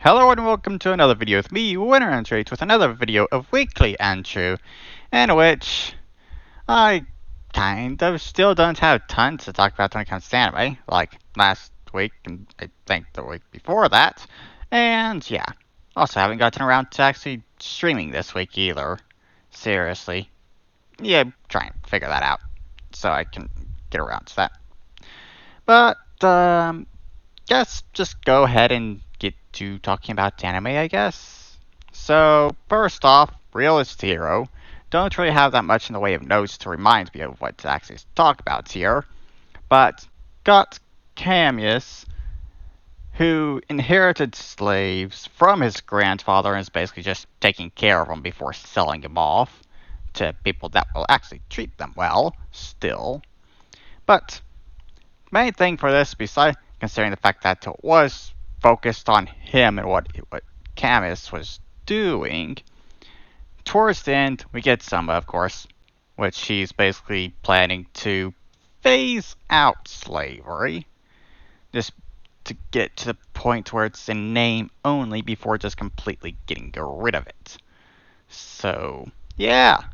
Hello and welcome to another video with me, Winner Andrew, with another video of Weekly Andrew, in which I kind of still don't have tons to talk about when it comes to anime, like last week and I think the week before that, and yeah, also haven't gotten around to actually streaming this week either. Seriously. Yeah, try and figure that out so I can get around to that. But, guess just go ahead and get to talking about anime, I guess. So, first off, Realist Hero. Don't really have that much in the way of notes to remind me of what to actually talk about here, but got Camus, who inherited slaves from his grandfather and is basically just taking care of them before selling them off to people that will actually treat them well, still. But main thing for this, besides considering the fact that it was focused on him and what Camus was doing, towards the end we get Summa, of course, which she's basically planning to phase out slavery, just to get to the point where it's in name only before just completely getting rid of it. So, yeah,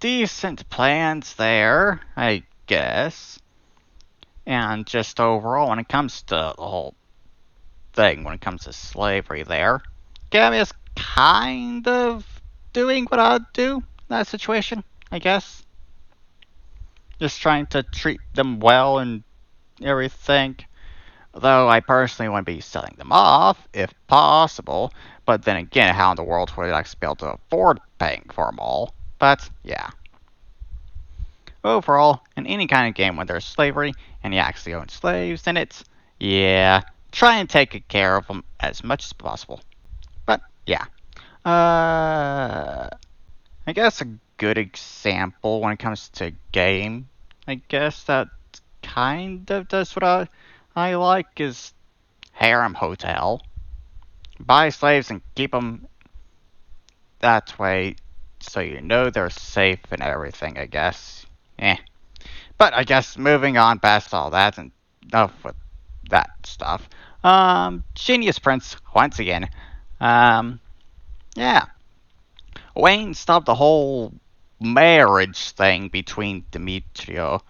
decent plans there, I guess. And just overall, when it comes to the whole thing, when it comes to slavery there, Gabby is kind of doing what I'd do in that situation, I guess. Just trying to treat them well and everything. Though I personally wouldn't be selling them off, if possible. But then again, how in the world would I be able to afford paying for them all? But, yeah. Overall, in any kind of game when there's slavery and you actually own slaves in it, yeah, try and take care of them as much as possible. But yeah, I guess a good example when it comes to game, I guess that kind of does what I like is Harem Hotel. Buy slaves and keep them that way so you know they're safe and everything, I guess. Eh. But I guess moving on past all that and enough with that stuff. Genius Prince once again. Yeah. Wayne stopped the whole marriage thing between Demetrio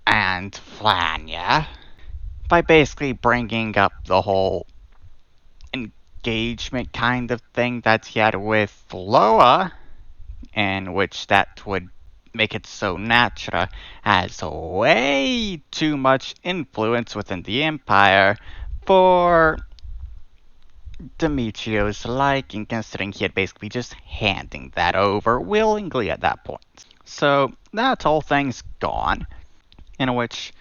and Flania by basically bringing up the whole engagement kind of thing that he had with Loa, in which that would make it so Natura has way too much influence within the Empire for Demetrio's liking, considering he had basically just handing that over willingly at that point. So that whole thing's gone, in which,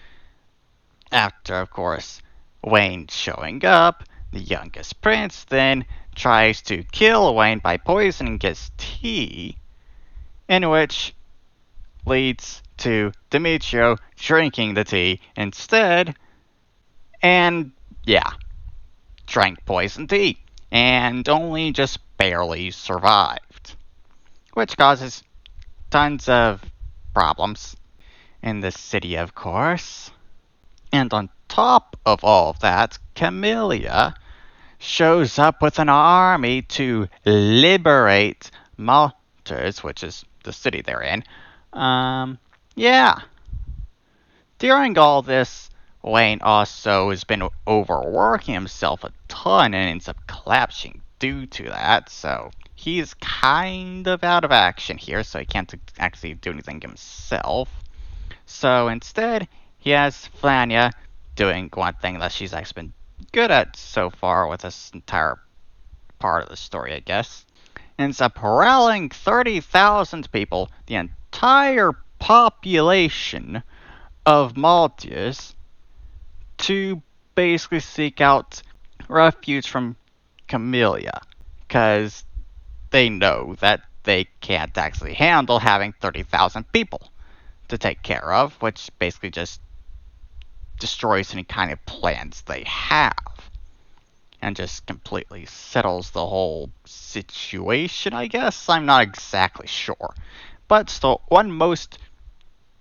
after, of course, Wayne showing up, the youngest prince then tries to kill Wayne by poisoning his tea, in which leads to Demetrio drinking the tea instead, and yeah, drank poison tea, and only just barely survived. Which causes tons of problems in the city, of course. And on top of all of that, Camellia shows up with an army to liberate Malters, which is the city they're in. Yeah. During all this, Wayne also has been overworking himself a ton and ends up collapsing due to that, so he's kind of out of action here, so he can't actually do anything himself. So instead, he has Flania doing one thing that she's actually been good at so far with this entire part of the story, I guess. Ends up rallying 30,000 people, the entire population of Maltius, to basically seek out refuge from Camellia, because they know that they can't actually handle having 30,000 people to take care of, which basically just destroys any kind of plans they have and just completely settles the whole situation, I guess. I'm not exactly sure. But still,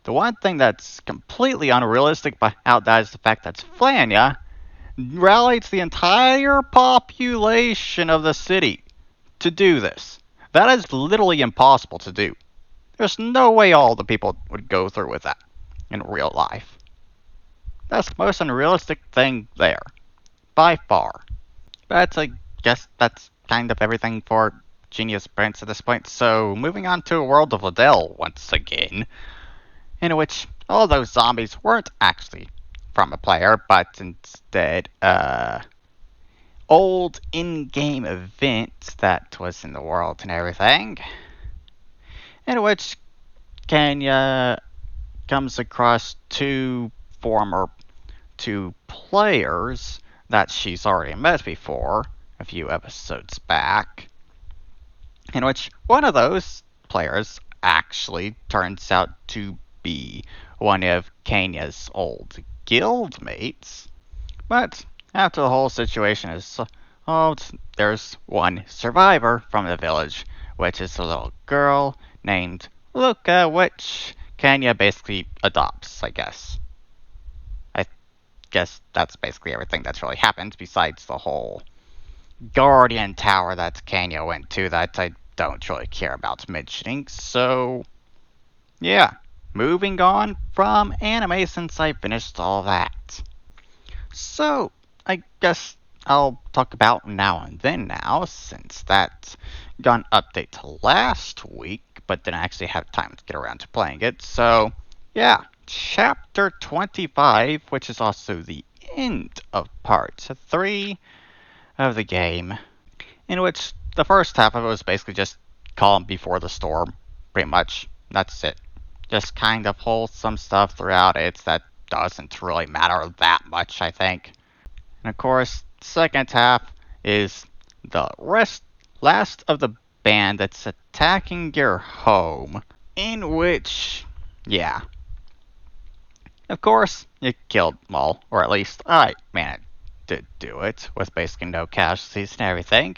the one thing that's completely unrealistic about that is the fact that Flania rallied the entire population of the city to do this. That is literally impossible to do. There's no way all the people would go through with that in real life. That's the most unrealistic thing there, by far. But I guess that's kind of everything for Genius Prince at this point. So moving on to a World of Liddell once again, in which all those zombies weren't actually from a player, but instead old in-game event that was in the world and everything, in which Kenya comes across two players that she's already met before a few episodes back, in which one of those players actually turns out to be one of Kenya's old guild mates. But after the whole situation is solved, there's one survivor from the village, which is a little girl named Luca, which Kenya basically adopts, I guess. I guess that's basically everything that's really happened, besides the whole Guardian Tower that Kenya went to that I don't really care about mentioning. So, yeah. Moving on from anime since I finished all that. So, I guess I'll talk about Now and Then now, since that got an update to last week, but didn't actually have time to get around to playing it. So, yeah, Chapter 25, which is also the end of Part 3 of the game, in which the first half of it was basically just calm before the storm, pretty much. That's it. Just kind of wholesome stuff throughout it that doesn't really matter that much, I think. And of course, second half is the last of the band that's attacking your home, in which, yeah. Of course, you killed them all, or at least I managed to do it, with basically no casualties and everything.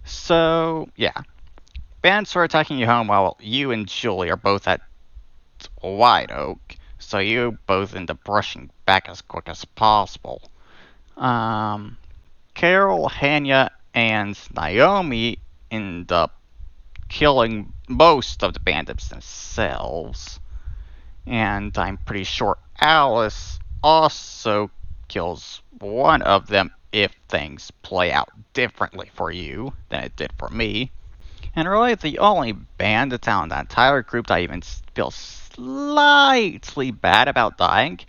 So, yeah. Bands are attacking your home while you and Julie are both at White Oak, so you both end up rushing back as quick as possible. Carol, Hanya, and Naomi end up killing most of the bandits themselves. And I'm pretty sure Alice also kills one of them if things play out differently for you than it did for me. And really, the only bandit out in that entire group that I even feel slightly bad about dying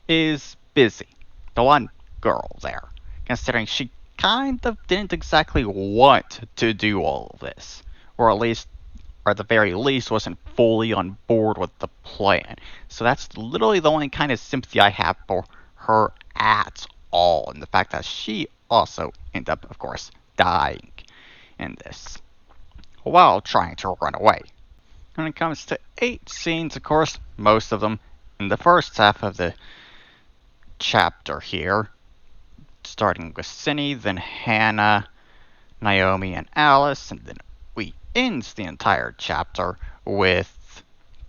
is Busy, the one girl there, considering she kind of didn't exactly want to do all of this, or at the very least, wasn't fully on board with the plan. So that's literally the only kind of sympathy I have for her at all, and the fact that she also ended up, of course, dying in this while trying to run away. When it comes to 8 scenes, of course, most of them in the first half of the chapter here, starting with Cindy, then Hannah, Naomi, and Alice, and then we end the entire chapter with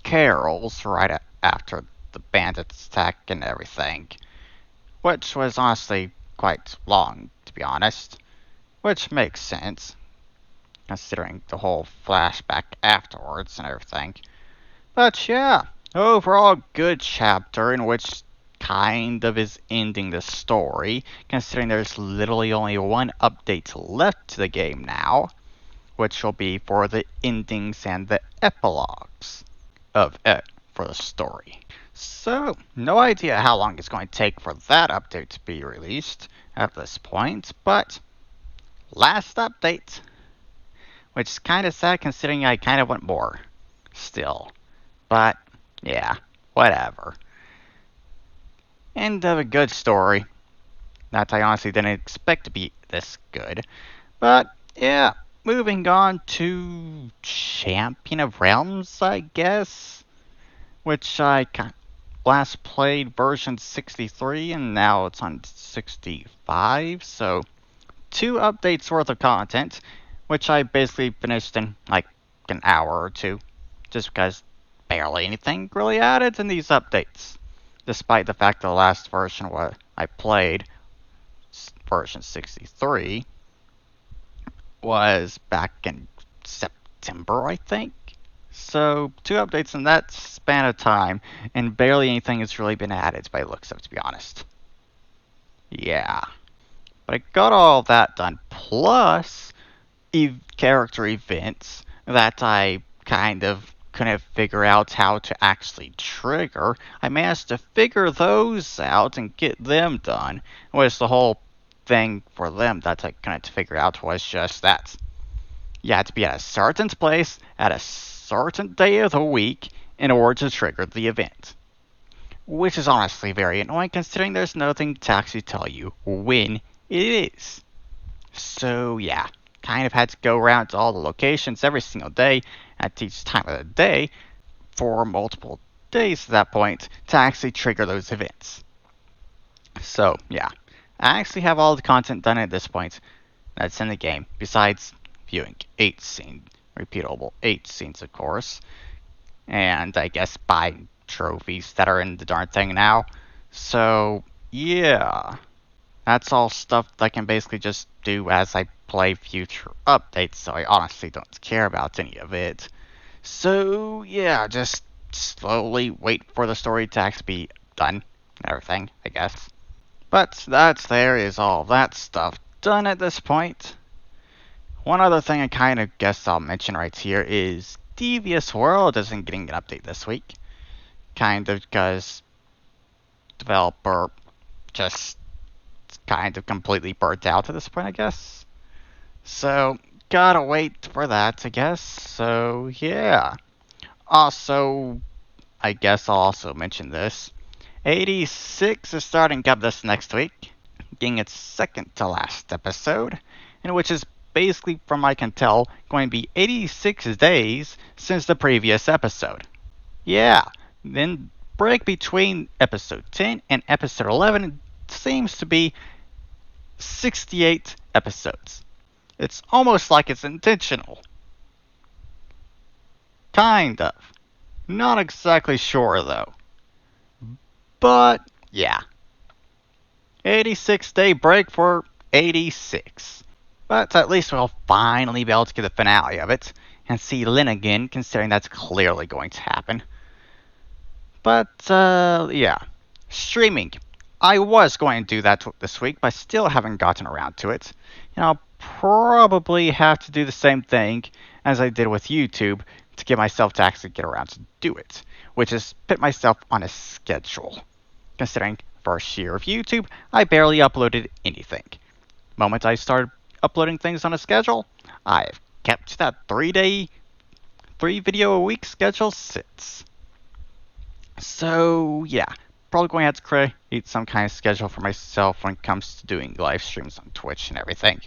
Carol's right after the bandits attack and everything, which was honestly quite long, to be honest, which makes sense, considering the whole flashback afterwards and everything. But yeah, overall good chapter in which kind of is ending the story, considering there's literally only one update left to the game now, which will be for the endings and the epilogues of it for the story. So, no idea how long it's going to take for that update to be released at this point, but last update, which is kind of sad considering I kind of want more still. But, yeah, whatever. End of a good story that I honestly didn't expect to be this good. But, yeah, moving on to Champion of Realms, I guess, which I last played version 63 and now it's on 65, so 2 updates worth of content, which I basically finished in like an hour or 2, just because barely anything really added in these updates, despite the fact the last version I played version 63 was back in September, I think. So, 2 updates in that span of time, and barely anything has really been added by the looks of it, to be honest. Yeah. But I got all that done, plus character events that I kind of couldn't figure out how to actually trigger. I managed to figure those out and get them done. Was the whole thing for them that I couldn't figure out was just that you had to be at a certain place at a certain day of the week in order to trigger the event. Which is honestly very annoying considering there's nothing to actually tell you when it is. So yeah, kind of had to go around to all the locations every single day at each time of the day for multiple days at that point to actually trigger those events. So yeah, I actually have all the content done at this point that's in the game, besides viewing 8 scenes, repeatable 8 scenes of course, and I guess buying trophies that are in the darn thing now. So yeah, that's all stuff that I can basically just do as I play future updates, so I honestly don't care about any of it. So yeah, just slowly wait for the story to actually be done and everything, I guess. But there is all that stuff done at this point. One other thing I kind of guess I'll mention right here is Devious World isn't getting an update this week. Kind of because developer just kind of completely burnt out at this point, I guess. So, gotta wait for that, I guess. So, yeah. Also, I guess I'll also mention this. 86 is starting up this next week, getting its second to last episode, and which is basically, from what I can tell, going to be 86 days since the previous episode. Yeah, then break between episode 10 and episode 11 seems to be 68 episodes. It's almost like it's intentional. Kind of. Not exactly sure though. But yeah. 86-day break for 86. But at least we'll finally be able to get the finale of it and see Lynn again, considering that's clearly going to happen. But yeah. Streaming. I was going to do that this week, but still haven't gotten around to it. And I'll probably have to do the same thing as I did with YouTube to get myself to actually get around to do it, which is put myself on a schedule. Considering first year of YouTube, I barely uploaded anything. Moment I started uploading things on a schedule, I've kept that 3 video a week schedule since. So yeah, probably going to have to create some kind of schedule for myself when it comes to doing live streams on Twitch and everything.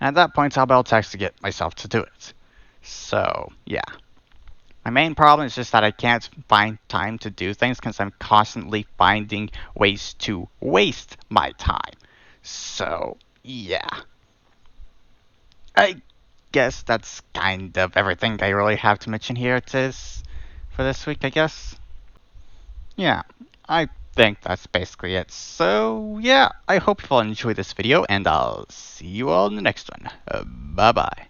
And at that point, I'll be able to actually get myself to do it. So, yeah. My main problem is just that I can't find time to do things because I'm constantly finding ways to waste my time. So, yeah. I guess that's kind of everything I really have to mention here for this week, I guess. Yeah, I think that's basically it. So, yeah, I hope you all enjoyed this video, and I'll see you all in the next one. Bye-bye.